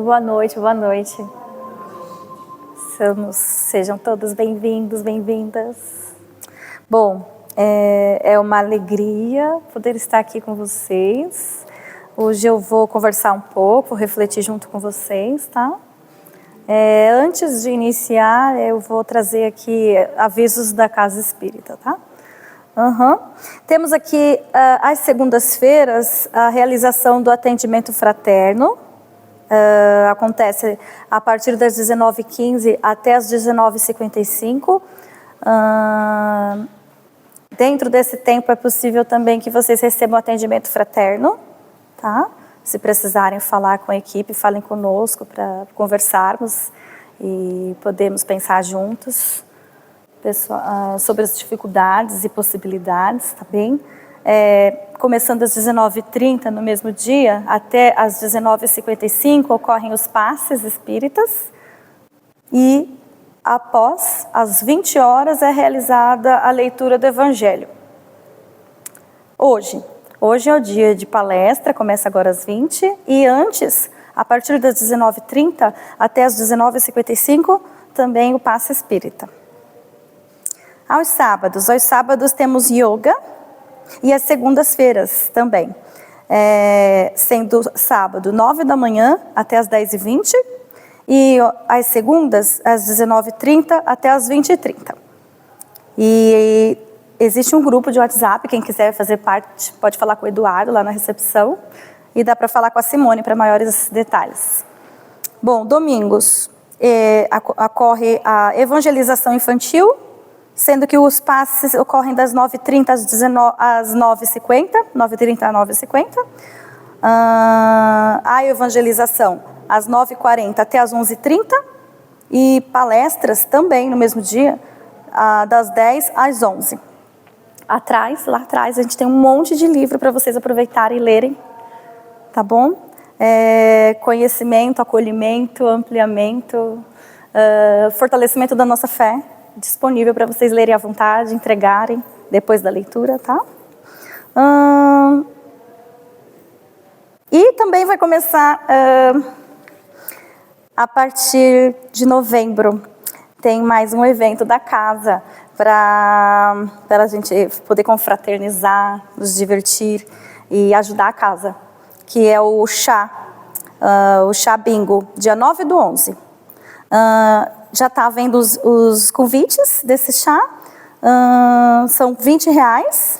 Boa noite, boa noite. Sejam todos bem-vindos, bem-vindas. Bom, é uma alegria poder estar aqui com vocês. Hoje eu vou conversar um pouco, vou refletir junto com vocês, tá? Antes de iniciar, eu vou trazer aqui avisos da Casa Espírita, tá? Temos aqui, às segundas-feiras, a realização do atendimento fraterno. Acontece a partir das 19h15 até as 19h55. Dentro desse tempo é possível também que vocês recebam atendimento fraterno, tá? Se precisarem falar com a equipe, falem conosco para conversarmos e podemos pensar juntos sobre as dificuldades e possibilidades, tá bem? Começando às 19h30 no mesmo dia, até às 19h55 ocorrem os passes espíritas e após as 20 horas é realizada a leitura do Evangelho. Hoje é o dia de palestra, começa agora às 20 e antes, a partir das 19h30 até as 19h55, também o passe espírita. Aos sábados temos yoga e às segundas-feiras também, sendo sábado 9 da manhã até as 10h20 e às segundas às 19h30 até as 20h30. E existe um grupo de WhatsApp, quem quiser fazer parte pode falar com o Eduardo lá na recepção e dá para falar com a Simone para maiores detalhes. Bom, domingos ocorre a evangelização infantil, sendo que os passes ocorrem das 9h30 às 9h50, 9h30 às 9h50. A evangelização às 9h40 até às 11h30. E palestras também no mesmo dia, das 10 às 11. Lá atrás, a gente tem um monte de livro para vocês aproveitarem e lerem, tá bom? Conhecimento, acolhimento, ampliamento, fortalecimento da nossa fé, disponível para vocês lerem à vontade, entregarem depois da leitura, tá? E também vai começar a partir de novembro. Tem mais um evento da casa para a gente poder confraternizar, nos divertir e ajudar a casa, que é o chá bingo, dia 9/11. Já está vendo os convites desse chá, são R$20,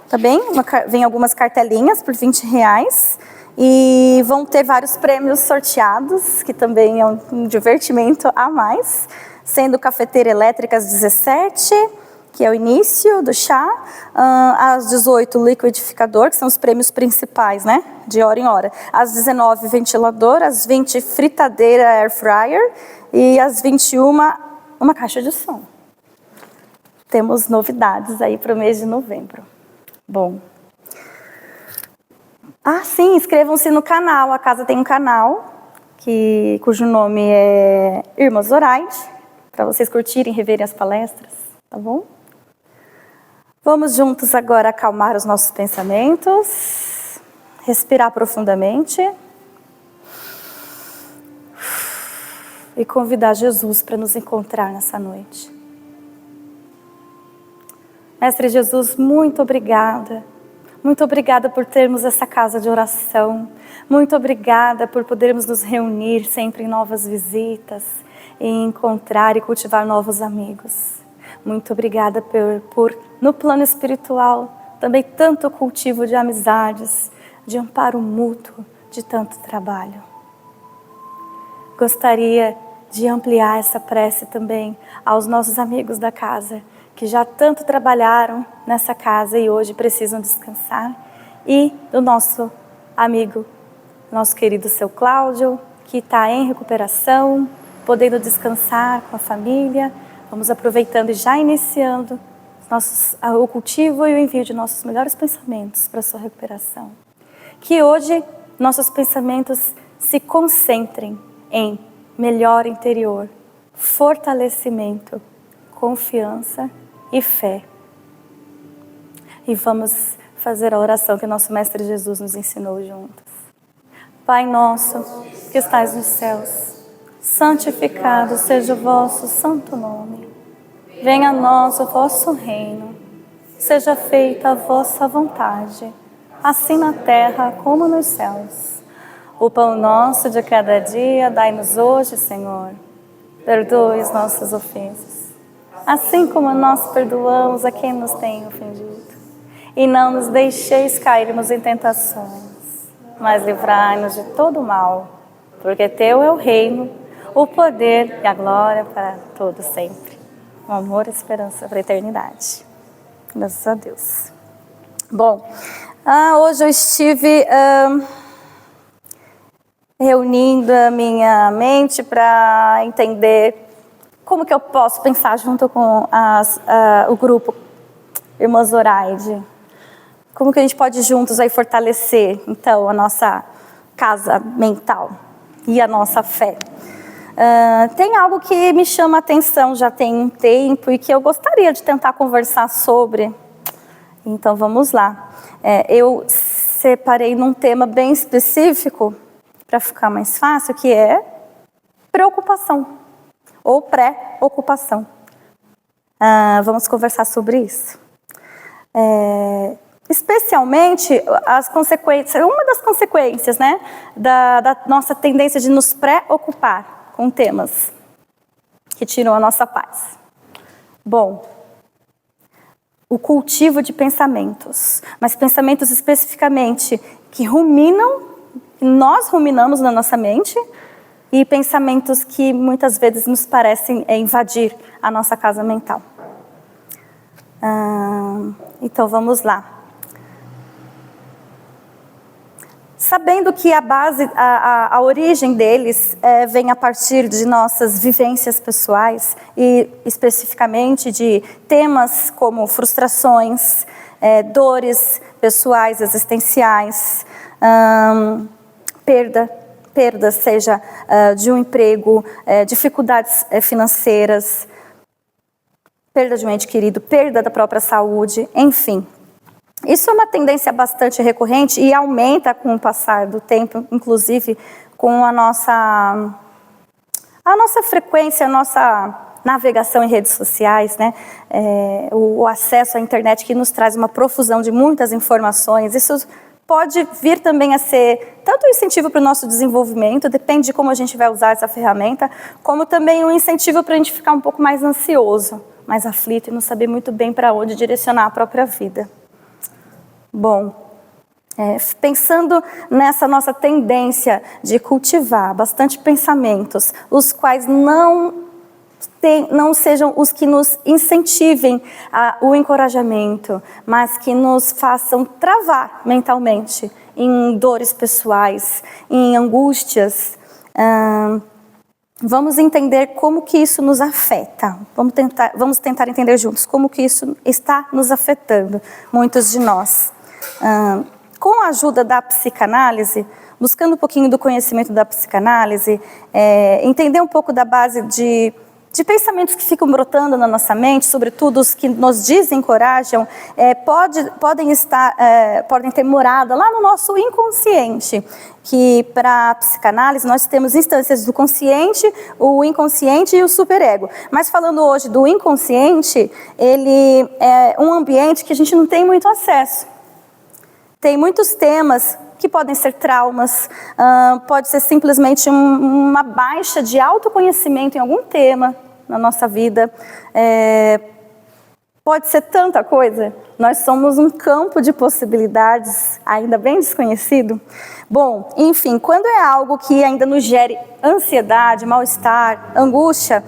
tá bem? Vem algumas cartelinhas por R$20 e vão ter vários prêmios sorteados, que também é um divertimento a mais, sendo cafeteira elétrica às 17, que é o início do chá, às 18 liquidificador, que são os prêmios principais, né? De hora em hora. Às 19 ventilador, às 20 fritadeira air fryer e às 21 uma caixa de som. Temos novidades aí para o mês de novembro. Bom. Sim, inscrevam-se no canal. A casa tem um canal cujo nome é Irmã Zoraide, para vocês curtirem e reverem as palestras, tá bom? Vamos juntos agora acalmar os nossos pensamentos, respirar profundamente e convidar Jesus para nos encontrar nessa noite. Mestre Jesus, muito obrigada. Muito obrigada por termos essa casa de oração. Muito obrigada por podermos nos reunir sempre em novas visitas, e encontrar e cultivar novos amigos. Muito obrigada por no plano espiritual, também tanto cultivo de amizades, de amparo mútuo, de tanto trabalho. Gostaria de ampliar essa prece também aos nossos amigos da casa, que já tanto trabalharam nessa casa e hoje precisam descansar, e do nosso amigo, nosso querido seu Cláudio, que está em recuperação, podendo descansar com a família. Vamos aproveitando e já iniciando o cultivo e o envio de nossos melhores pensamentos para a sua recuperação. Que hoje nossos pensamentos se concentrem em melhor interior, fortalecimento, confiança e fé. E vamos fazer a oração que o nosso Mestre Jesus nos ensinou juntos. Pai nosso, que estais nos céus, santificado seja o vosso santo nome. Venha a nós o vosso reino. Seja feita a vossa vontade, assim na terra como nos céus. O pão nosso de cada dia dai-nos hoje, Senhor. Perdoe as nossas ofensas, assim como nós perdoamos a quem nos tem ofendido. E não nos deixeis cairmos em tentações, mas livrai-nos de todo o mal, porque teu é o reino, o poder e a glória para todos sempre. O amor e a esperança para a eternidade. Graças a Deus. Bom, hoje eu estive reunindo a minha mente para entender como que eu posso pensar junto com o grupo Irmã Zoraide. Como que a gente pode juntos aí fortalecer, então, a nossa casa mental e a nossa fé. Tem algo que me chama a atenção já tem um tempo e que eu gostaria de tentar conversar sobre. Então, vamos lá. Eu separei num tema bem específico, para ficar mais fácil, que é preocupação ou pré-ocupação. Vamos conversar sobre isso. Especialmente as consequências, uma das consequências, né, da nossa tendência de nos preocupar com temas que tiram a nossa paz. Bom, o cultivo de pensamentos, mas pensamentos especificamente que nós ruminamos na nossa mente, e pensamentos que muitas vezes nos parecem invadir a nossa casa mental. Então vamos lá. Sabendo que a base, a origem deles vem a partir de nossas vivências pessoais e especificamente de temas como frustrações, dores pessoais existenciais, perda seja de um emprego, dificuldades financeiras, perda de um ente querido, perda da própria saúde, enfim. Isso é uma tendência bastante recorrente e aumenta com o passar do tempo, inclusive com a nossa frequência, a nossa navegação em redes sociais, né? O acesso à internet que nos traz uma profusão de muitas informações. Isso pode vir também a ser tanto um incentivo para o nosso desenvolvimento, depende de como a gente vai usar essa ferramenta, como também um incentivo para a gente ficar um pouco mais ansioso, mais aflito e não saber muito bem para onde direcionar a própria vida. Bom, pensando nessa nossa tendência de cultivar bastante pensamentos, os quais não sejam os que nos incentivem o encorajamento, mas que nos façam travar mentalmente em dores pessoais, em angústias. Vamos entender como que isso nos afeta. Vamos tentar entender juntos como que isso está nos afetando, muitos de nós. Com a ajuda da psicanálise, buscando um pouquinho do conhecimento da psicanálise, entender um pouco da base de pensamentos que ficam brotando na nossa mente, sobretudo os que nos desencorajam, podem ter morada lá no nosso inconsciente, que para a psicanálise nós temos instâncias do consciente, o inconsciente e o superego. Mas falando hoje do inconsciente, ele é um ambiente que a gente não tem muito acesso. Tem muitos temas que podem ser traumas, pode ser simplesmente uma baixa de autoconhecimento em algum tema na nossa vida, pode ser tanta coisa. Nós somos um campo de possibilidades ainda bem desconhecido. Bom, enfim, quando é algo que ainda nos gere ansiedade, mal-estar, angústia,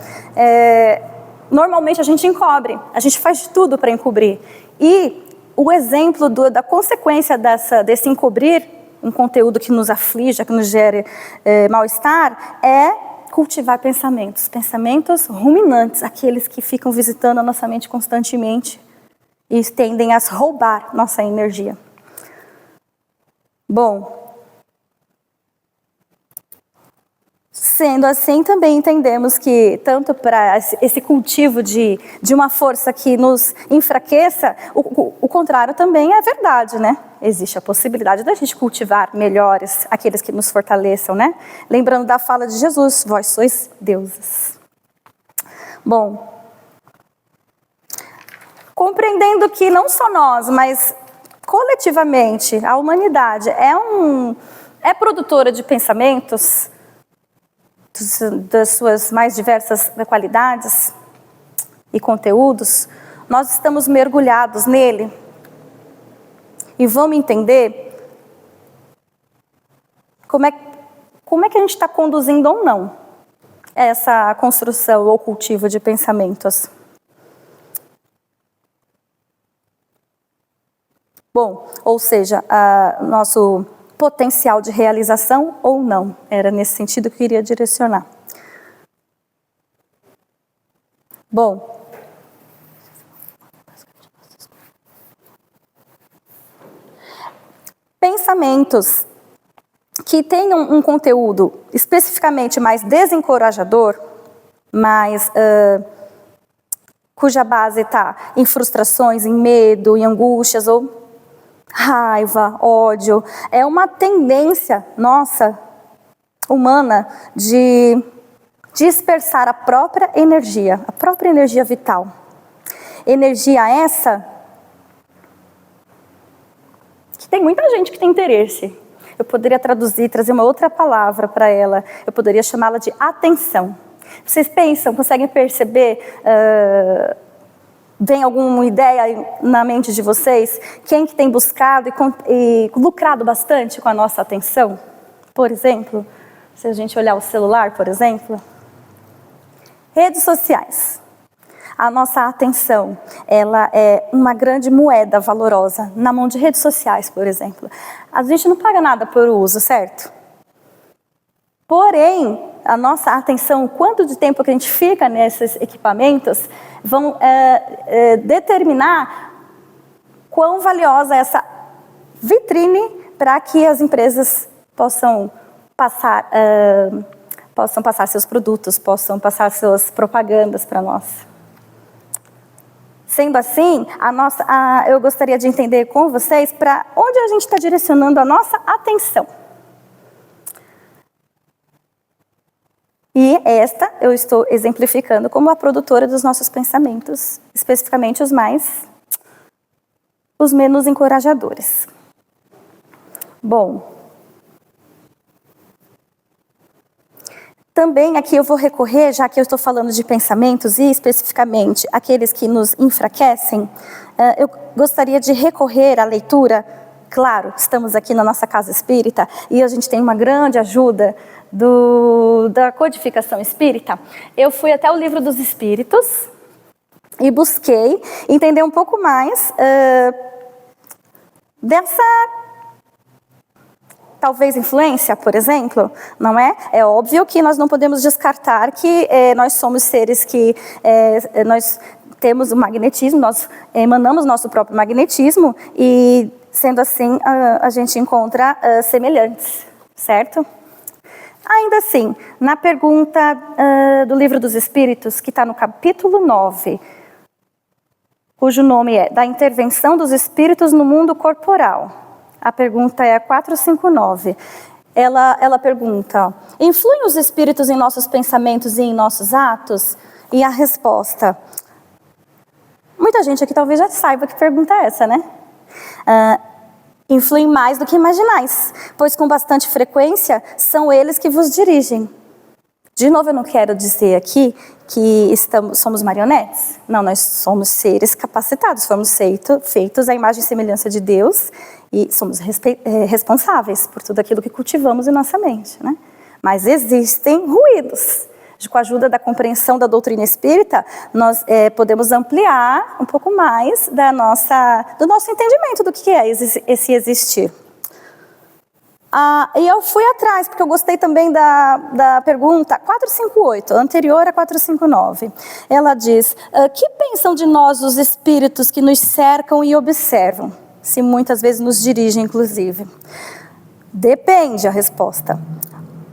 normalmente a gente encobre, a gente faz de tudo para encobrir. E o exemplo da consequência desse encobrir um conteúdo que nos aflige, que nos gere mal-estar, é cultivar pensamentos ruminantes, aqueles que ficam visitando a nossa mente constantemente e tendem a roubar nossa energia. Bom, Sendo assim, também entendemos que, tanto para esse cultivo de uma força que nos enfraqueça, o contrário também é verdade, né? Existe a possibilidade da gente cultivar melhores aqueles que nos fortaleçam, né? Lembrando da fala de Jesus, vós sois deuses. Bom, compreendendo que não só nós, mas coletivamente, a humanidade é produtora de pensamentos, das suas mais diversas qualidades e conteúdos, nós estamos mergulhados nele e vamos entender como é que a gente está conduzindo ou não essa construção ou cultivo de pensamentos. Bom, ou seja, nosso potencial de realização ou não. Era nesse sentido que eu queria direcionar. Bom, pensamentos que tenham um conteúdo especificamente mais desencorajador, cuja base está em frustrações, em medo, em angústias ou raiva, ódio, é uma tendência nossa, humana, de dispersar a própria energia vital. Energia essa que tem muita gente que tem interesse. Eu poderia trazer uma outra palavra para ela, eu poderia chamá-la de atenção. Vocês pensam, conseguem perceber... Vem alguma ideia na mente de vocês? Quem que tem buscado e lucrado bastante com a nossa atenção? Por exemplo, se a gente olhar o celular, por exemplo. Redes sociais. A nossa atenção, ela é uma grande moeda valorosa na mão de redes sociais, por exemplo. A gente não paga nada por uso, certo? Porém, a nossa atenção, quanto de tempo que a gente fica nesses equipamentos, vão determinar quão valiosa é essa vitrine para que as empresas possam passar seus produtos, possam passar suas propagandas para nós. Sendo assim, eu gostaria de entender com vocês para onde a gente está direcionando a nossa atenção. E esta eu estou exemplificando como a produtora dos nossos pensamentos, especificamente os menos encorajadores. Bom, também aqui eu vou recorrer, já que eu estou falando de pensamentos e especificamente aqueles que nos enfraquecem, eu gostaria de recorrer à leitura. Claro, estamos aqui na nossa casa espírita e a gente tem uma grande ajuda da codificação espírita. Eu fui até o Livro dos Espíritos e busquei entender um pouco mais dessa, talvez, influência, por exemplo, não é? É óbvio que nós não podemos descartar que nós somos seres que nós temos o magnetismo, nós emanamos nosso próprio magnetismo e, sendo assim, a gente encontra semelhantes, certo? Ainda assim, na pergunta do Livro dos Espíritos, que está no capítulo 9, cujo nome é Da Intervenção dos Espíritos no Mundo Corporal. A pergunta é a 459. Ela pergunta, influem os espíritos em nossos pensamentos e em nossos atos? E a resposta, muita gente aqui talvez já saiba que pergunta é essa, né? Influem mais do que imaginais, pois com bastante frequência são eles que vos dirigem. De novo, eu não quero dizer aqui que somos marionetes. Não, nós somos seres capacitados, fomos feitos à imagem e semelhança de Deus e somos responsáveis por tudo aquilo que cultivamos em nossa mente, né? Mas existem ruídos. Com a ajuda da compreensão da doutrina espírita, nós podemos ampliar um pouco mais do nosso entendimento do que é esse existir. E eu fui atrás, porque eu gostei também da pergunta 458, anterior a 459. Ela diz, que pensam de nós os espíritos que nos cercam e observam? Se muitas vezes nos dirigem, inclusive. Depende a resposta.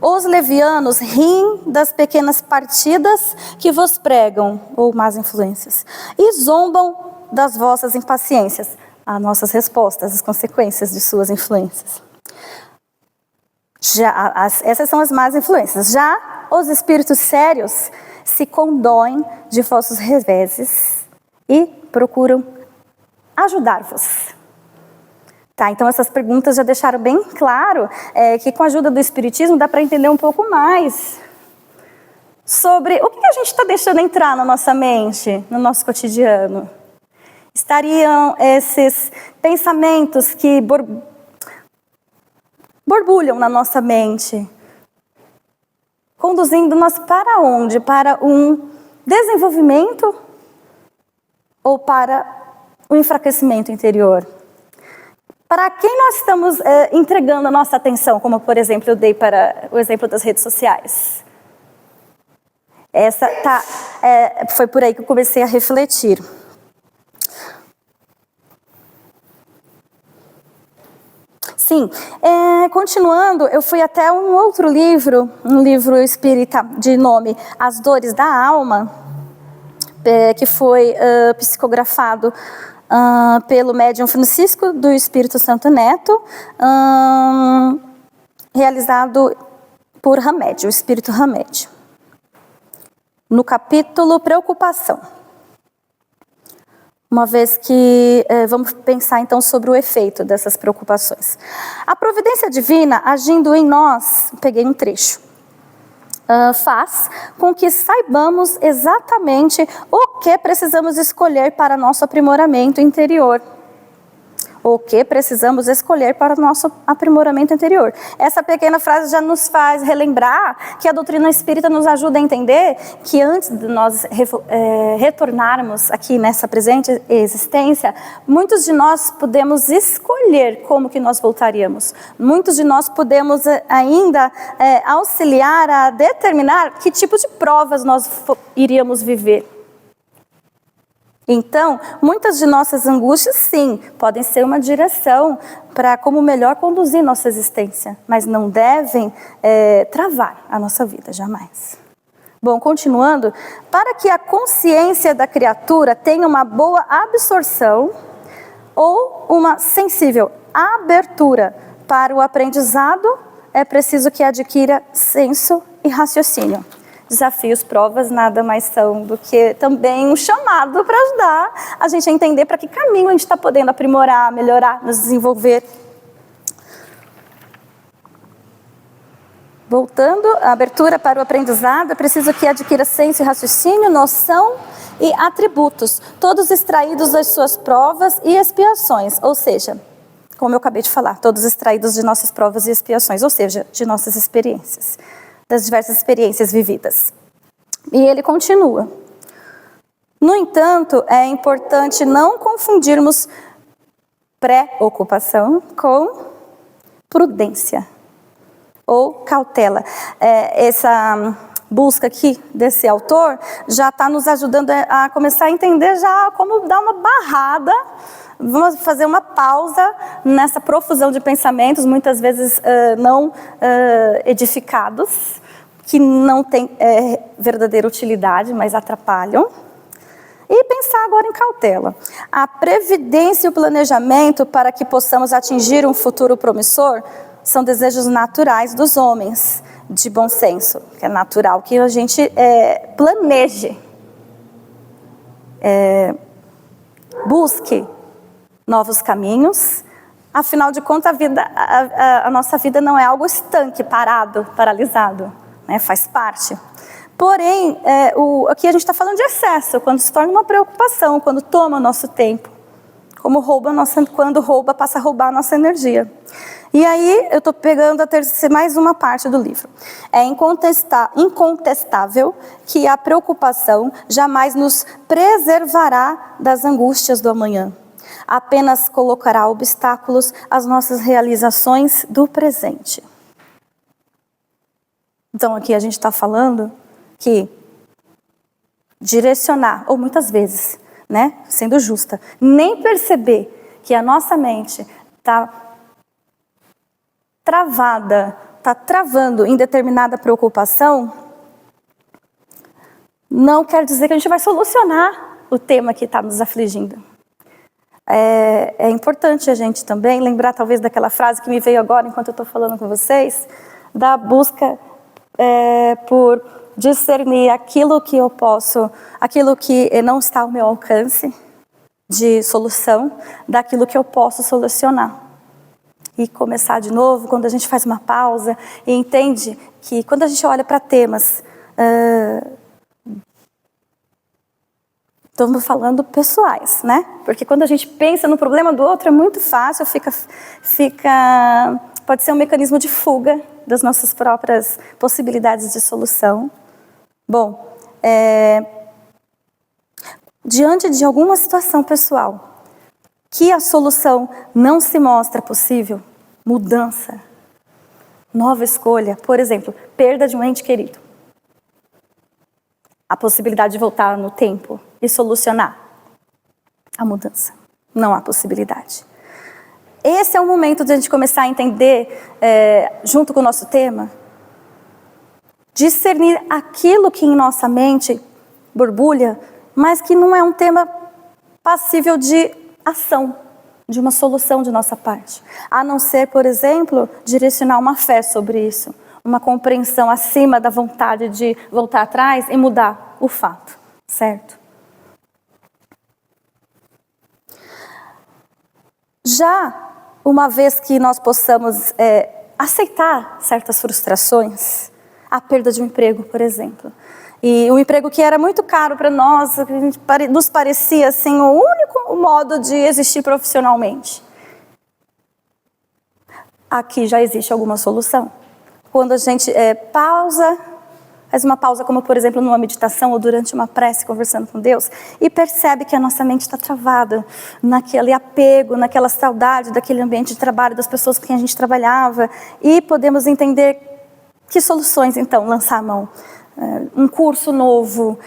Os levianos riem das pequenas partidas que vos pregam, ou más influências, e zombam das vossas impaciências. As nossas respostas, as consequências de suas influências. Essas são as más influências. Já os espíritos sérios se condoem de vossos reveses e procuram ajudar-vos. Tá, então essas perguntas já deixaram bem claro que com a ajuda do Espiritismo dá para entender um pouco mais sobre o que a gente está deixando entrar na nossa mente, no nosso cotidiano. Estariam esses pensamentos que borbulham na nossa mente, conduzindo-nos para onde? Para um desenvolvimento ou para o enfraquecimento interior? Para quem nós estamos entregando a nossa atenção, como por exemplo eu dei para o exemplo das redes sociais? Foi por aí que eu comecei a refletir. Sim, continuando, eu fui até um outro livro, um livro espírita de nome As Dores da Alma, que foi psicografado pelo médium Francisco do Espírito Santo Neto, realizado por Hamed, o Espírito Hamed. No capítulo Preocupação. Uma vez que vamos pensar então sobre o efeito dessas preocupações. A providência divina agindo em nós, peguei um trecho, faz com que saibamos exatamente o que precisamos escolher para nosso aprimoramento interior. O que precisamos escolher para o nosso aprimoramento interior. Essa pequena frase já nos faz relembrar que a doutrina espírita nos ajuda a entender que antes de nós retornarmos aqui nessa presente existência, muitos de nós podemos escolher como que nós voltaríamos. Muitos de nós podemos ainda auxiliar a determinar que tipo de provas nós iríamos viver. Então, muitas de nossas angústias, sim, podem ser uma direção para como melhor conduzir nossa existência, mas não devem travar a nossa vida, jamais. Bom, continuando, para que a consciência da criatura tenha uma boa absorção ou uma sensível abertura para o aprendizado, é preciso que adquira senso e raciocínio. Desafios, provas, nada mais são do que também um chamado para ajudar a gente a entender para que caminho a gente está podendo aprimorar, melhorar, nos desenvolver. Voltando, a abertura para o aprendizado, é preciso que adquira senso e raciocínio, noção e atributos, todos extraídos das suas provas e expiações, ou seja, como eu acabei de falar, todos extraídos de nossas provas e expiações, ou seja, de nossas experiências. Das diversas experiências vividas. E ele continua. No entanto, é importante não confundirmos preocupação com prudência ou cautela. Essa busca aqui desse autor já está nos ajudando a começar a entender já como dar uma barrada. Vamos fazer uma pausa nessa profusão de pensamentos, muitas vezes não edificados, que não têm verdadeira utilidade, mas atrapalham. E pensar agora em cautela. A previdência e o planejamento para que possamos atingir um futuro promissor são desejos naturais dos homens, de bom senso. Que é natural que a gente planeje, busque novos caminhos. Afinal de contas, a nossa vida não é algo estanque, parado, paralisado, né? Faz parte. Porém, aqui a gente está falando de excesso, quando se torna uma preocupação, quando toma o nosso tempo, quando rouba, passa a roubar a nossa energia. E aí, eu estou pegando mais uma parte do livro. É incontestável que a preocupação jamais nos preservará das angústias do amanhã. Apenas colocará obstáculos às nossas realizações do presente. Então, aqui a gente está falando que direcionar, ou muitas vezes, né, sendo justa, nem perceber que a nossa mente está travada, está travando em determinada preocupação, não quer dizer que a gente vai solucionar o tema que está nos afligindo. É importante a gente também lembrar talvez daquela frase que me veio agora enquanto eu estou falando com vocês, da busca por discernir aquilo que eu posso, aquilo que não está ao meu alcance de solução, daquilo que eu posso solucionar. E começar de novo, quando a gente faz uma pausa e entende que quando a gente olha para temas, estamos falando pessoais, né? Porque quando a gente pensa no problema do outro é muito fácil, pode ser um mecanismo de fuga das nossas próprias possibilidades de solução. Bom, diante de alguma situação pessoal que a solução não se mostra possível, mudança, nova escolha, por exemplo, perda de um ente querido. A possibilidade de voltar no tempo e solucionar a mudança. Não há possibilidade. Esse é o momento de a gente começar a entender, junto com o nosso tema, discernir aquilo que em nossa mente borbulha, mas que não é um tema passível de ação, de uma solução de nossa parte. A não ser, por exemplo, direcionar uma fé sobre isso, uma compreensão acima da vontade de voltar atrás e mudar o fato, certo? Já uma vez que nós possamos aceitar certas frustrações, a perda de um emprego, por exemplo, e um emprego que era muito caro para nós, que nos parecia assim, o único modo de existir profissionalmente. Aqui já existe alguma solução. Quando a gente faz uma pausa, como por exemplo numa meditação ou durante uma prece conversando com Deus, e percebe que a nossa mente está travada naquele apego, naquela saudade daquele ambiente de trabalho, das pessoas com quem a gente trabalhava, e podemos entender que soluções então lançar a mão. Um curso novo,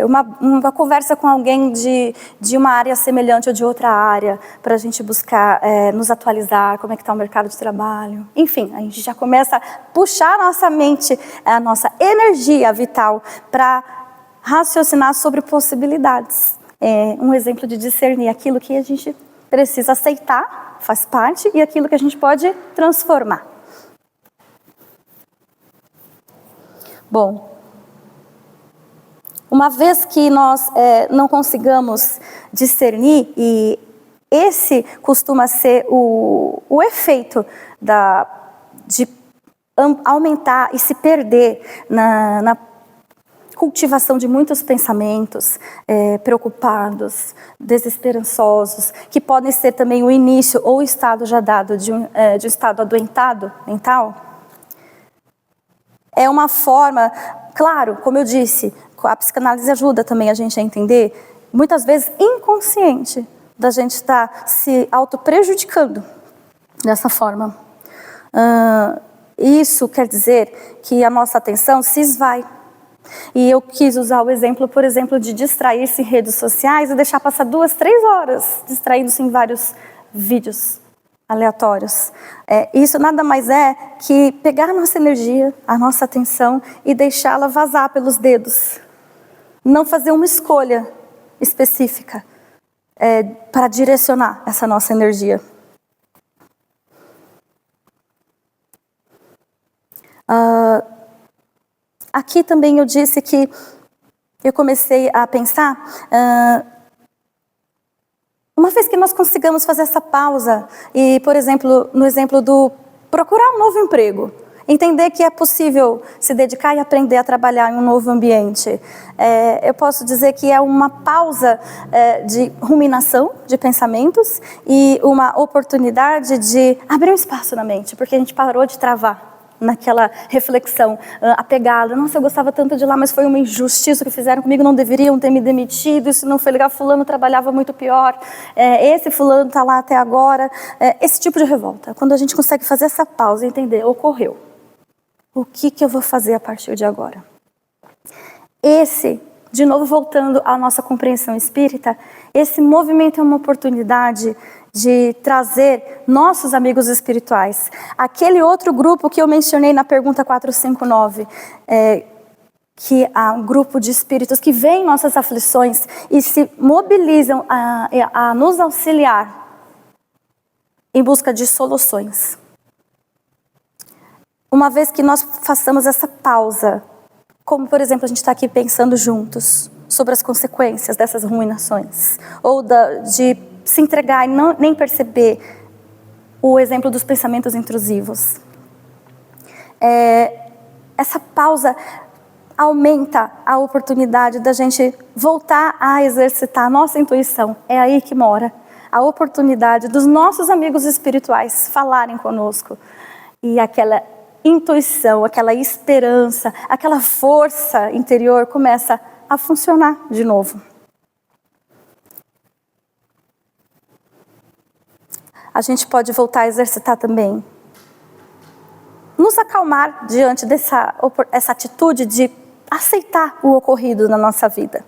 uma conversa com alguém de uma área semelhante ou de outra área, para a gente buscar nos atualizar, como é que está o mercado de trabalho. Enfim, a gente já começa a puxar a nossa mente, a nossa energia vital para raciocinar sobre possibilidades. Um exemplo de discernir aquilo que a gente precisa aceitar, faz parte, e aquilo que a gente pode transformar. Bom, uma vez que nós não consigamos discernir, e esse costuma ser o efeito de aumentar e se perder na cultivação de muitos pensamentos preocupados, desesperançosos, que podem ser também o início ou o estado já dado de um estado adoentado mental. É uma forma, claro, como eu disse, a psicanálise ajuda também a gente a entender, muitas vezes inconsciente, da gente estar se auto-prejudicando dessa forma. Isso quer dizer que a nossa atenção se esvai. E eu quis usar o exemplo, por exemplo, de distrair-se em redes sociais e deixar passar 2, 3 horas distraindo-se em vários vídeos aleatórios. Isso nada mais é que pegar a nossa energia, a nossa atenção e deixá-la vazar pelos dedos. Não fazer uma escolha específica para direcionar essa nossa energia. Aqui também eu disse que eu comecei a pensar, uma vez que nós consigamos fazer essa pausa, e por exemplo, no exemplo do procurar um novo emprego, entender que é possível se dedicar e aprender a trabalhar em um novo ambiente. Eu posso dizer que é uma pausa de ruminação de pensamentos e uma oportunidade de abrir um espaço na mente, porque a gente parou de travar naquela reflexão apegada. Nossa, eu gostava tanto de lá, mas foi uma injustiça que fizeram comigo, não deveriam ter me demitido, isso não foi legal, fulano trabalhava muito pior, esse fulano está lá até agora. Esse tipo de revolta, quando a gente consegue fazer essa pausa e entender, ocorreu. O que eu vou fazer a partir de agora? De novo voltando à nossa compreensão espírita, esse movimento é uma oportunidade de trazer nossos amigos espirituais. Aquele outro grupo que eu mencionei na pergunta 459, que há um grupo de espíritos que veem nossas aflições e se mobilizam a nos auxiliar em busca de soluções. Uma vez que nós façamos essa pausa, como por exemplo a gente está aqui pensando juntos sobre as consequências dessas ruminações, ou de se entregar e nem perceber o exemplo dos pensamentos intrusivos. Essa pausa aumenta a oportunidade da gente voltar a exercitar a nossa intuição. É aí que mora a oportunidade dos nossos amigos espirituais falarem conosco. E aquela intuição, aquela esperança, aquela força interior começa a funcionar de novo. A gente pode voltar a exercitar também. Nos acalmar diante dessa atitude de aceitar o ocorrido na nossa vida.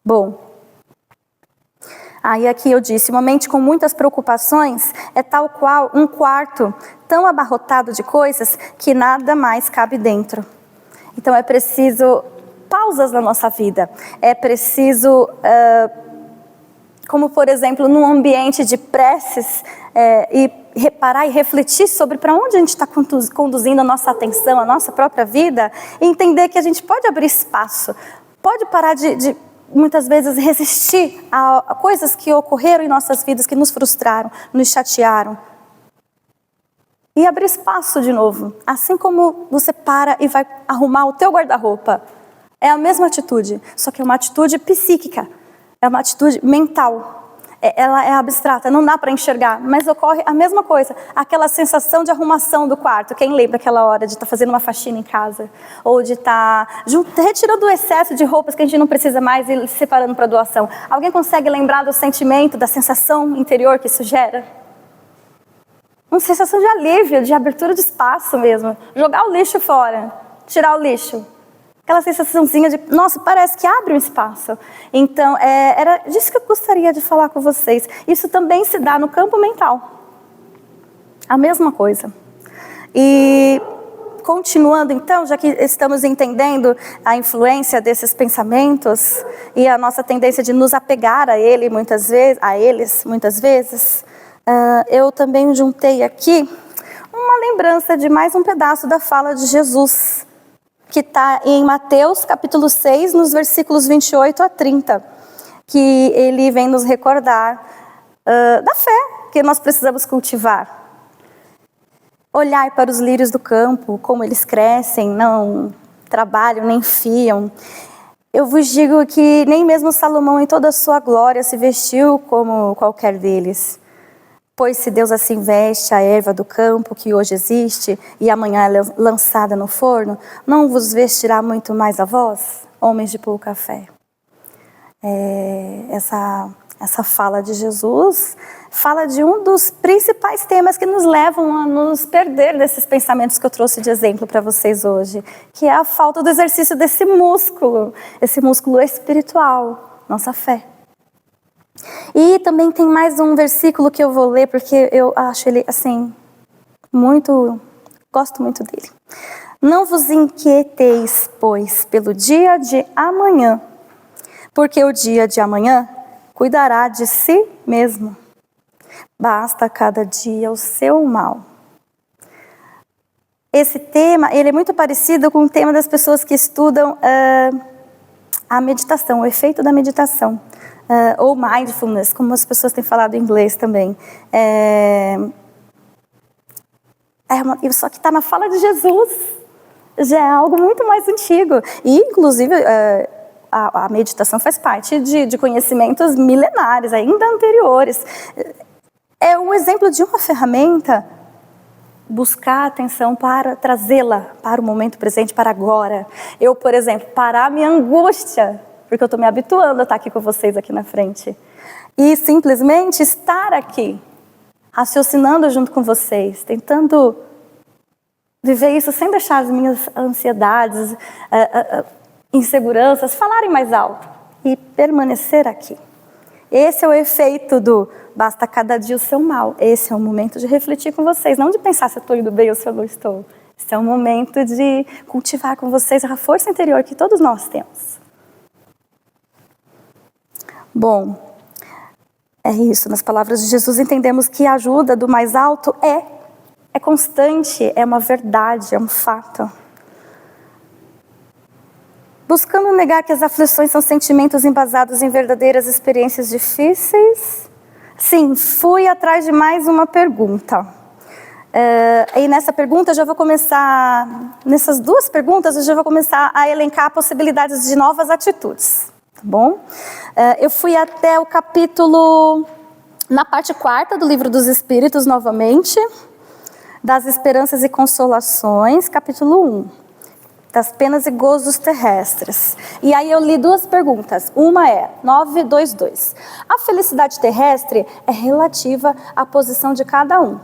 Bom, aí aqui eu disse, uma mente com muitas preocupações é tal qual um quarto tão abarrotado de coisas que nada mais cabe dentro. Então é preciso pausas na nossa vida, é preciso, como por exemplo, num ambiente de preces, e reparar e refletir sobre para onde a gente está conduzindo a nossa atenção, a nossa própria vida, e entender que a gente pode abrir espaço, pode parar de muitas vezes resistir a coisas que ocorreram em nossas vidas, que nos frustraram, nos chatearam. E abrir espaço de novo, assim como você para e vai arrumar o teu guarda-roupa. É a mesma atitude, só que é uma atitude psíquica, é uma atitude mental. Ela é abstrata, não dá para enxergar, mas ocorre a mesma coisa, aquela sensação de arrumação do quarto. Quem lembra aquela hora de estar fazendo uma faxina em casa? Ou de estar retirando o excesso de roupas que a gente não precisa mais e separando para doação? Alguém consegue lembrar do sentimento, da sensação interior que isso gera? Uma sensação de alívio, de abertura de espaço mesmo. Jogar o lixo fora, tirar o lixo. Aquela sensaçãozinha de, nossa, parece que abre um espaço. Então, era disso que eu gostaria de falar com vocês. Isso também se dá no campo mental. A mesma coisa. E, continuando então, já que estamos entendendo a influência desses pensamentos e a nossa tendência de nos apegar a eles muitas vezes, eu também juntei aqui uma lembrança de mais um pedaço da fala de Jesus, que está em Mateus capítulo 6, nos versículos 28 a 30, que ele vem nos recordar da fé que nós precisamos cultivar. Olhai para os lírios do campo, como eles crescem, não trabalham, nem fiam. Eu vos digo que nem mesmo Salomão em toda a sua glória se vestiu como qualquer deles. Pois se Deus assim veste a erva do campo que hoje existe e amanhã é lançada no forno, não vos vestirá muito mais a vós, homens de pouca fé? Essa fala de Jesus fala de um dos principais temas que nos levam a nos perder desses pensamentos que eu trouxe de exemplo para vocês hoje, que é a falta do exercício desse músculo, esse músculo espiritual, nossa fé. E também tem mais um versículo que eu vou ler, porque eu acho ele, assim, gosto muito dele. Não vos inquieteis, pois, pelo dia de amanhã, porque o dia de amanhã cuidará de si mesmo. Basta cada dia o seu mal. Esse tema, ele é muito parecido com o tema das pessoas que estudam a meditação, o efeito da meditação. Ou mindfulness, como as pessoas têm falado em inglês também. Só que está na fala de Jesus. Já é algo muito mais antigo. E, inclusive, a meditação faz parte de conhecimentos milenares, ainda anteriores. É um exemplo de uma ferramenta, buscar a atenção para trazê-la para o momento presente, para agora. Eu, por exemplo, parar a minha angústia, porque eu estou me habituando a estar aqui com vocês aqui na frente. E simplesmente estar aqui, raciocinando junto com vocês, tentando viver isso sem deixar as minhas ansiedades, inseguranças, falarem mais alto e permanecer aqui. Esse é o efeito do basta cada dia o seu mal. Esse é o momento de refletir com vocês, não de pensar se eu estou indo bem ou se eu não estou. Esse é o momento de cultivar com vocês a força interior que todos nós temos. Bom, é isso. Nas palavras de Jesus entendemos que a ajuda do mais alto é constante, é uma verdade, é um fato. Buscando negar que as aflições são sentimentos embasados em verdadeiras experiências difíceis? Sim, fui atrás de mais uma pergunta. E nessa pergunta eu já vou começar, nessas duas perguntas eu já vou começar a elencar possibilidades de novas atitudes, tá bom? Eu fui até o capítulo, na parte 4ª do Livro dos Espíritos novamente, das Esperanças e Consolações, capítulo 1. Das penas e gozos terrestres. E aí eu li duas perguntas. Uma é 922. A felicidade terrestre é relativa à posição de cada um.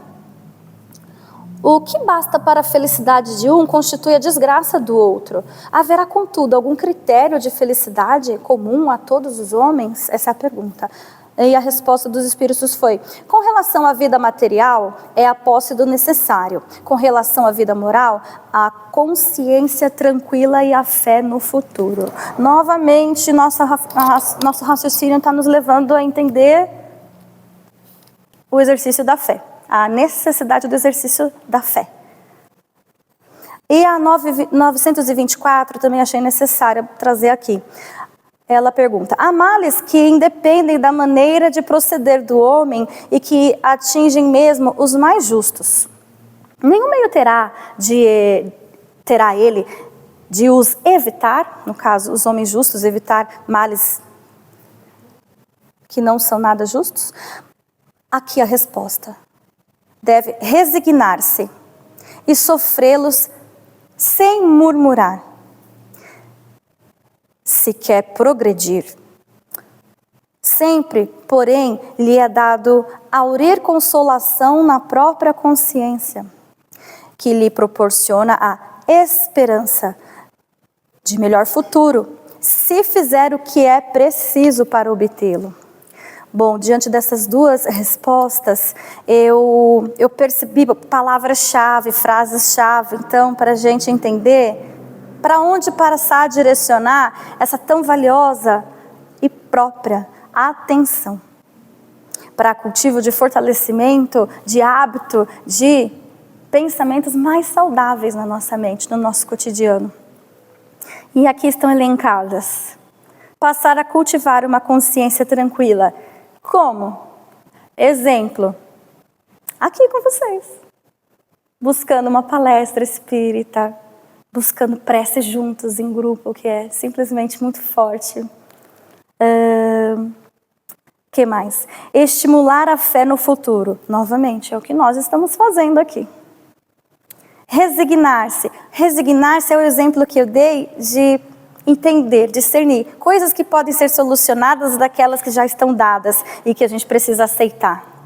O que basta para a felicidade de um constitui a desgraça do outro. Haverá, contudo, algum critério de felicidade comum a todos os homens? Essa é a pergunta. E a resposta dos espíritos foi: com relação à vida material, é a posse do necessário. Com relação à vida moral, a consciência tranquila e a fé no futuro. Novamente, nosso raciocínio está nos levando a entender o exercício da fé. A necessidade do exercício da fé. E a 924 também achei necessária trazer aqui. Ela pergunta: há males que independem da maneira de proceder do homem e que atingem mesmo os mais justos. Nenhum meio terá ele de os evitar, no caso, os homens justos, evitar males que não são nada justos? Aqui a resposta. Deve resignar-se e sofrê-los sem murmurar. Se quer progredir. Sempre, porém, lhe é dado aurir consolação na própria consciência, que lhe proporciona a esperança de melhor futuro, se fizer o que é preciso para obtê-lo. Bom, diante dessas duas respostas, eu percebi palavras-chave, frases-chave, então, para a gente entender para onde passar a direcionar essa tão valiosa e própria atenção. Para cultivo de fortalecimento, de hábito, de pensamentos mais saudáveis na nossa mente, no nosso cotidiano. E aqui estão elencadas. Passar a cultivar uma consciência tranquila. Como? Exemplo. Aqui com vocês. Buscando uma palestra espírita. Buscando prece juntos, em grupo, que é simplesmente muito forte. Que mais? Estimular a fé no futuro. Novamente, é o que nós estamos fazendo aqui. Resignar-se. Resignar-se é o exemplo que eu dei de entender, discernir. Coisas que podem ser solucionadas daquelas que já estão dadas e que a gente precisa aceitar.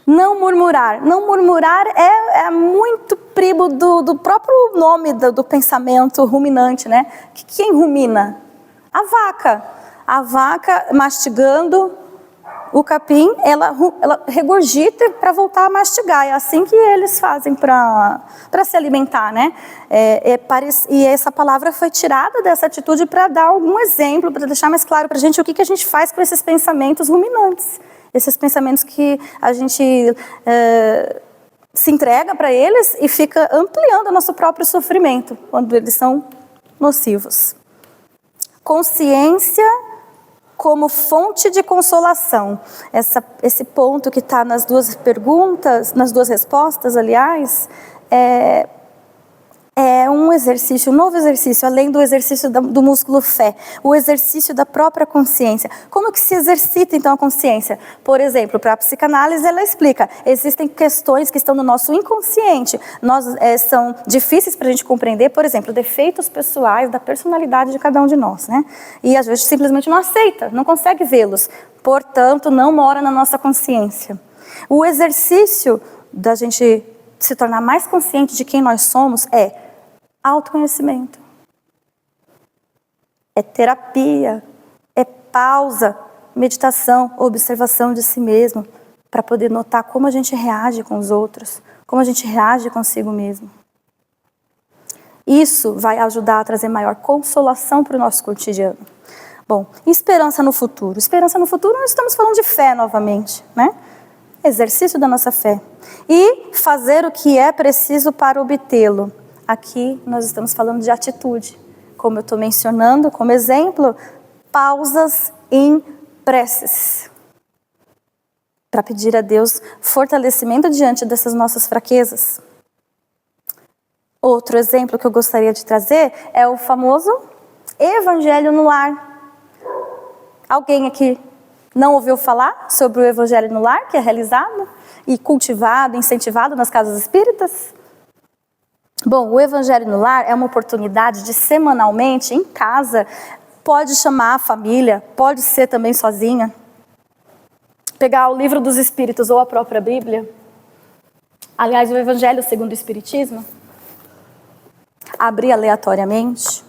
Não murmurar. Não murmurar é muito primo do próprio nome do pensamento ruminante, né? Quem rumina? A vaca. A vaca mastigando o capim, ela regurgita para voltar a mastigar. É assim que eles fazem para se alimentar, né? E essa palavra foi tirada dessa atitude para dar algum exemplo, para deixar mais claro para a gente o que a gente faz com esses pensamentos ruminantes. Esses pensamentos que a gente se entrega para eles e fica ampliando o nosso próprio sofrimento, quando eles são nocivos. Consciência como fonte de consolação. Esse ponto que está nas duas perguntas, nas duas respostas, aliás, é um exercício, um novo exercício, além do exercício do músculo fé, o exercício da própria consciência. Como que se exercita então a consciência? Por exemplo, para a psicanálise ela explica, existem questões que estão no nosso inconsciente, são difíceis para a gente compreender, por exemplo, defeitos pessoais da personalidade de cada um de nós, né? E às vezes simplesmente não aceita, não consegue vê-los, portanto não mora na nossa consciência. O exercício da gente se tornar mais consciente de quem nós somos é autoconhecimento. é terapia, é pausa, meditação, observação de si mesmo, para poder notar como a gente reage com os outros, como a gente reage consigo mesmo. Isso vai ajudar a trazer maior consolação para o nosso cotidiano. Bom, esperança no futuro. Esperança no futuro, nós estamos falando de fé novamente, né? Exercício da nossa fé. E fazer o que é preciso para obtê-lo. Aqui nós estamos falando de atitude. Como eu estou mencionando, como exemplo, pausas em preces. Para pedir a Deus fortalecimento diante dessas nossas fraquezas. Outro exemplo que eu gostaria de trazer é o famoso Evangelho no Lar. Alguém aqui não ouviu falar sobre o Evangelho no Lar, que é realizado e cultivado, incentivado nas casas espíritas? Bom, o Evangelho no Lar é uma oportunidade de semanalmente, em casa, pode chamar a família, pode ser também sozinha, pegar o Livro dos Espíritos ou a própria Bíblia, aliás, o Evangelho segundo o Espiritismo, abrir aleatoriamente,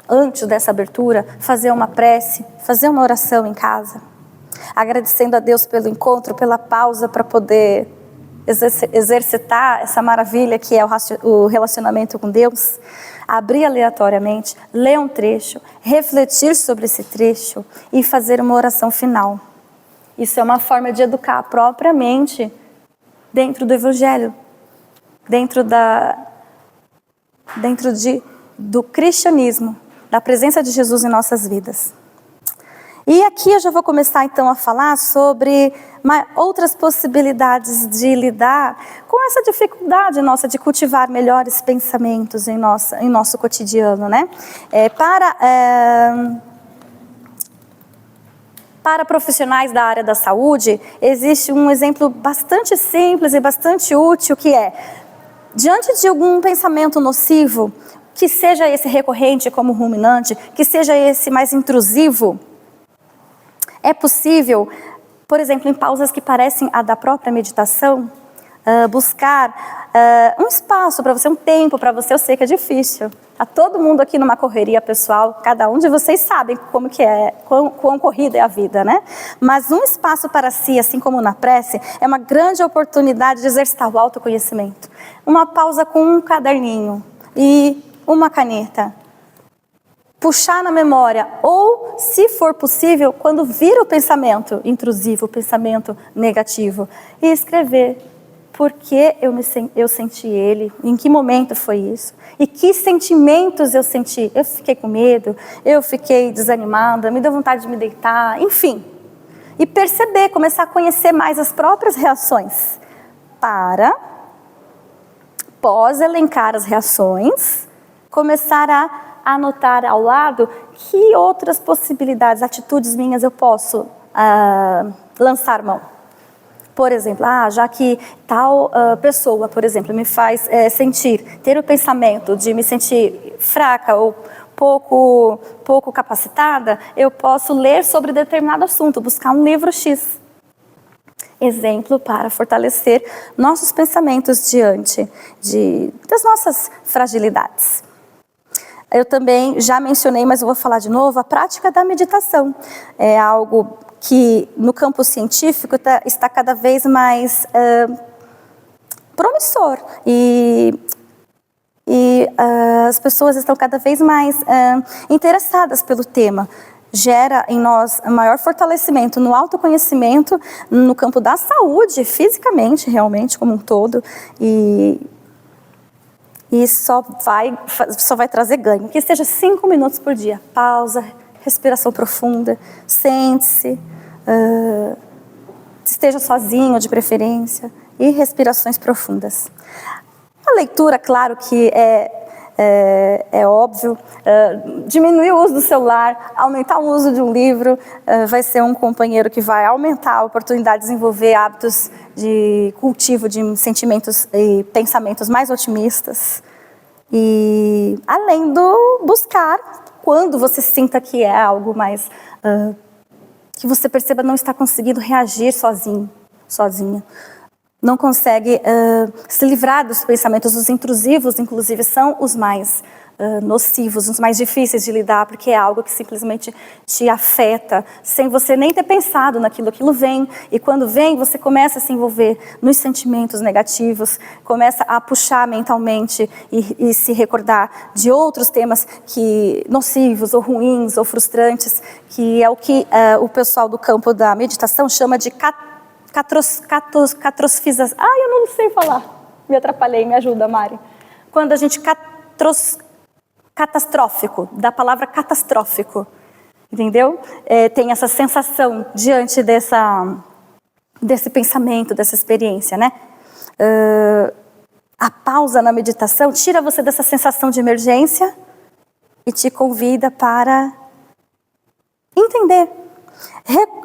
antes dessa abertura, fazer uma prece, fazer uma oração em casa, agradecendo a Deus pelo encontro, pela pausa para poder exercitar essa maravilha que é o relacionamento com Deus, abrir aleatoriamente, ler um trecho, refletir sobre esse trecho e fazer uma oração final. Isso é uma forma de educar propriamente dentro do Evangelho, dentro do cristianismo, da presença de Jesus em nossas vidas. E aqui eu já vou começar então a falar sobre outras possibilidades de lidar com essa dificuldade nossa de cultivar melhores pensamentos em nosso cotidiano, né? Para profissionais da área da saúde, existe um exemplo bastante simples e bastante útil que é, diante de algum pensamento nocivo, que seja esse recorrente como ruminante, que seja esse mais intrusivo, é possível, por exemplo, em pausas que parecem a da própria meditação, buscar um espaço para você, um tempo para você. Eu sei que é difícil. Está todo mundo aqui numa correria pessoal, cada um de vocês sabe como que é, quão corrida é a vida, né? Mas um espaço para si, assim como na prece, é uma grande oportunidade de exercitar o autoconhecimento. Uma pausa com um caderninho e uma caneta. Puxar na memória, ou, se for possível, quando vir o pensamento intrusivo, o pensamento negativo, e escrever por que eu senti ele, em que momento foi isso, e que sentimentos eu senti. Eu fiquei com medo, eu fiquei desanimada, me deu vontade de me deitar, enfim. E perceber, começar a conhecer mais as próprias reações, para, após elencar as reações, começar a anotar ao lado que outras possibilidades, atitudes minhas eu posso lançar mão. Por exemplo, já que tal pessoa, por exemplo, me faz ter o pensamento de me sentir fraca ou pouco capacitada, eu posso ler sobre determinado assunto, buscar um livro X. Exemplo para fortalecer nossos pensamentos diante das nossas fragilidades. Eu também já mencionei, mas eu vou falar de novo, a prática da meditação. É algo que no campo científico está cada vez mais promissor. E as pessoas estão cada vez mais interessadas pelo tema. Gera em nós maior fortalecimento no autoconhecimento, no campo da saúde, fisicamente, realmente, como um todo. E só vai trazer ganho. Que seja 5 minutos por dia. Pausa, respiração profunda, sente-se, esteja sozinho de preferência, e respirações profundas. A leitura, claro que é óbvio, diminuir o uso do celular, aumentar o uso de um livro, vai ser um companheiro que vai aumentar a oportunidade de desenvolver hábitos de cultivo de sentimentos e pensamentos mais otimistas. E além do buscar, quando você sinta que é algo mais, que você perceba não está conseguindo reagir sozinha. Não consegue se livrar dos pensamentos, os intrusivos, inclusive, são os mais nocivos, os mais difíceis de lidar, porque é algo que simplesmente te afeta, sem você nem ter pensado naquilo. Aquilo vem, e quando vem, você começa a se envolver nos sentimentos negativos, começa a puxar mentalmente e se recordar de outros temas nocivos, ou ruins, ou frustrantes, que é o que o pessoal do campo da meditação chama de catastrofização. Eu não sei falar. Me atrapalhei, me ajuda, Mari. Quando a gente catastrófico, da palavra catastrófico, entendeu? Tem essa sensação diante desse pensamento, dessa experiência, né? A pausa na meditação tira você dessa sensação de emergência e te convida para entender,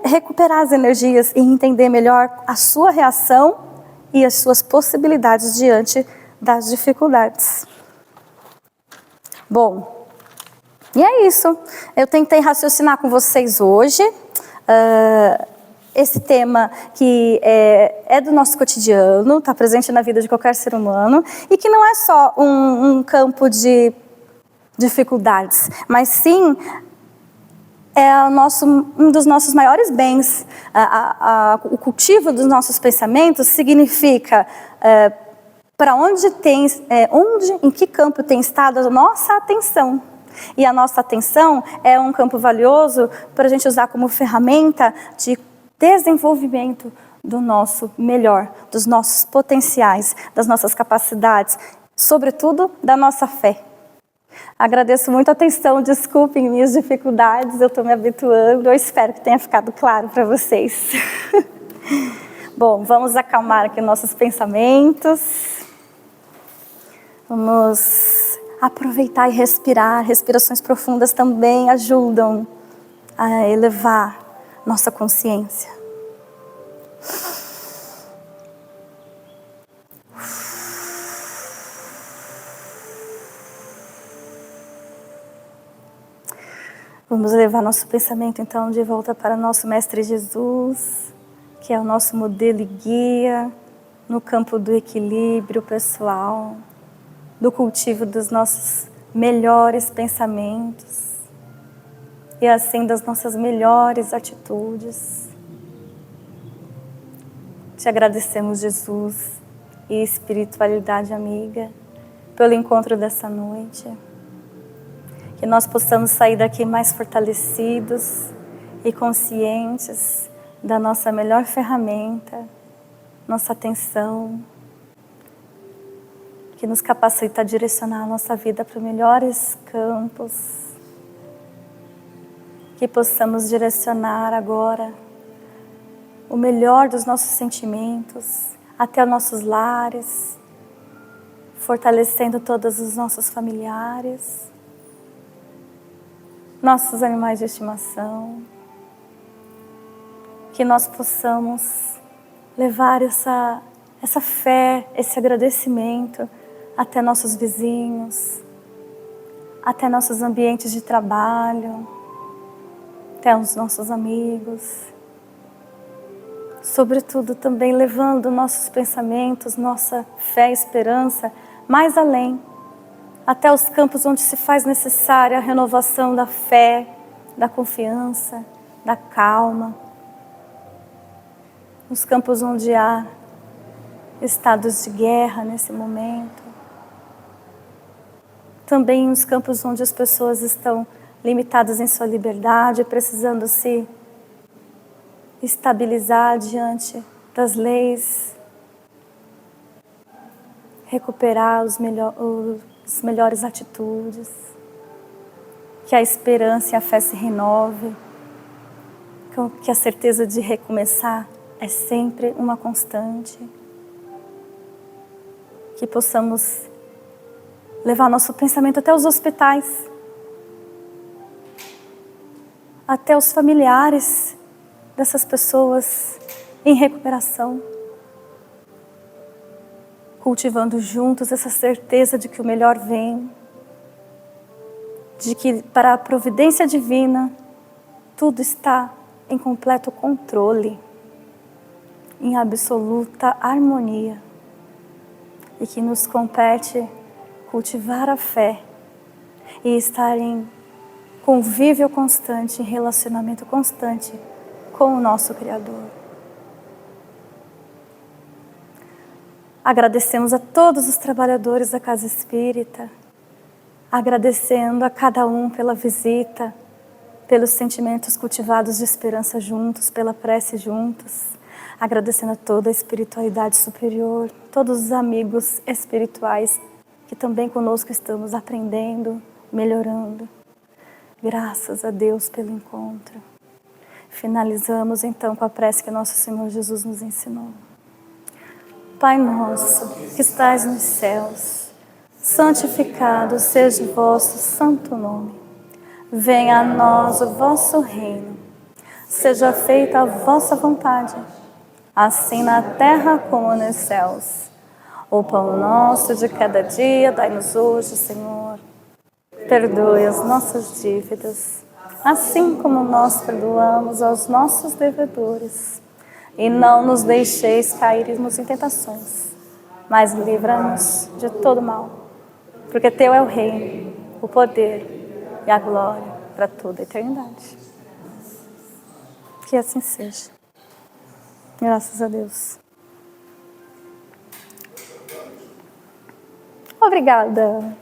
recuperar as energias e entender melhor a sua reação e as suas possibilidades diante das dificuldades. Bom, e é isso. Eu tentei raciocinar com vocês hoje esse tema que é do nosso cotidiano, está presente na vida de qualquer ser humano, e que não é só um campo de dificuldades, mas sim um dos nossos maiores bens. O cultivo dos nossos pensamentos significa em que campo tem estado a nossa atenção. E a nossa atenção é um campo valioso para a gente usar como ferramenta de desenvolvimento do nosso melhor, dos nossos potenciais, das nossas capacidades, sobretudo da nossa fé. Agradeço muito a atenção, desculpem minhas dificuldades, eu estou me habituando, eu espero que tenha ficado claro para vocês. Bom, vamos acalmar aqui nossos pensamentos, vamos aproveitar e respirar. Respirações profundas também ajudam a elevar nossa consciência. Vamos levar nosso pensamento, então, de volta para nosso Mestre Jesus, que é o nosso modelo e guia no campo do equilíbrio pessoal, do cultivo dos nossos melhores pensamentos e, assim, das nossas melhores atitudes. Te agradecemos, Jesus e espiritualidade amiga, pelo encontro dessa noite. Que nós possamos sair daqui mais fortalecidos e conscientes da nossa melhor ferramenta, nossa atenção, que nos capacita a direcionar a nossa vida para melhores campos, que possamos direcionar agora o melhor dos nossos sentimentos até os nossos lares, fortalecendo todos os nossos familiares, nossos animais de estimação, que nós possamos levar essa fé, esse agradecimento até nossos vizinhos, até nossos ambientes de trabalho, até os nossos amigos. Sobretudo também levando nossos pensamentos, nossa fé e esperança mais além, até os campos onde se faz necessária a renovação da fé, da confiança, da calma. Nos campos onde há estados de guerra nesse momento. Também nos campos onde as pessoas estão limitadas em sua liberdade, precisando se estabilizar diante das leis, recuperar as melhores atitudes, que a esperança e a fé se renove, que a certeza de recomeçar é sempre uma constante, que possamos levar nosso pensamento até os hospitais, até os familiares dessas pessoas em recuperação, cultivando juntos essa certeza de que o melhor vem, de que para a providência divina tudo está em completo controle, em absoluta harmonia, e que nos compete cultivar a fé e estar em convívio constante, em relacionamento constante com o nosso Criador. Agradecemos a todos os trabalhadores da Casa Espírita, agradecendo a cada um pela visita, pelos sentimentos cultivados de esperança juntos, pela prece juntos, agradecendo a toda a espiritualidade superior, todos os amigos espirituais que também conosco estamos aprendendo, melhorando. Graças a Deus pelo encontro. Finalizamos então com a prece que nosso Senhor Jesus nos ensinou. Pai nosso, que estais nos céus, santificado seja o vosso santo nome. Venha a nós o vosso reino. Seja feita a vossa vontade, assim na terra como nos céus. O pão nosso de cada dia dai-nos hoje, Senhor. Perdoe as nossas dívidas, assim como nós perdoamos aos nossos devedores. E não nos deixeis cairmos em tentações, mas livra-nos de todo mal. Porque Teu é o reino, o poder e a glória para toda a eternidade. Que assim seja. Graças a Deus. Obrigada.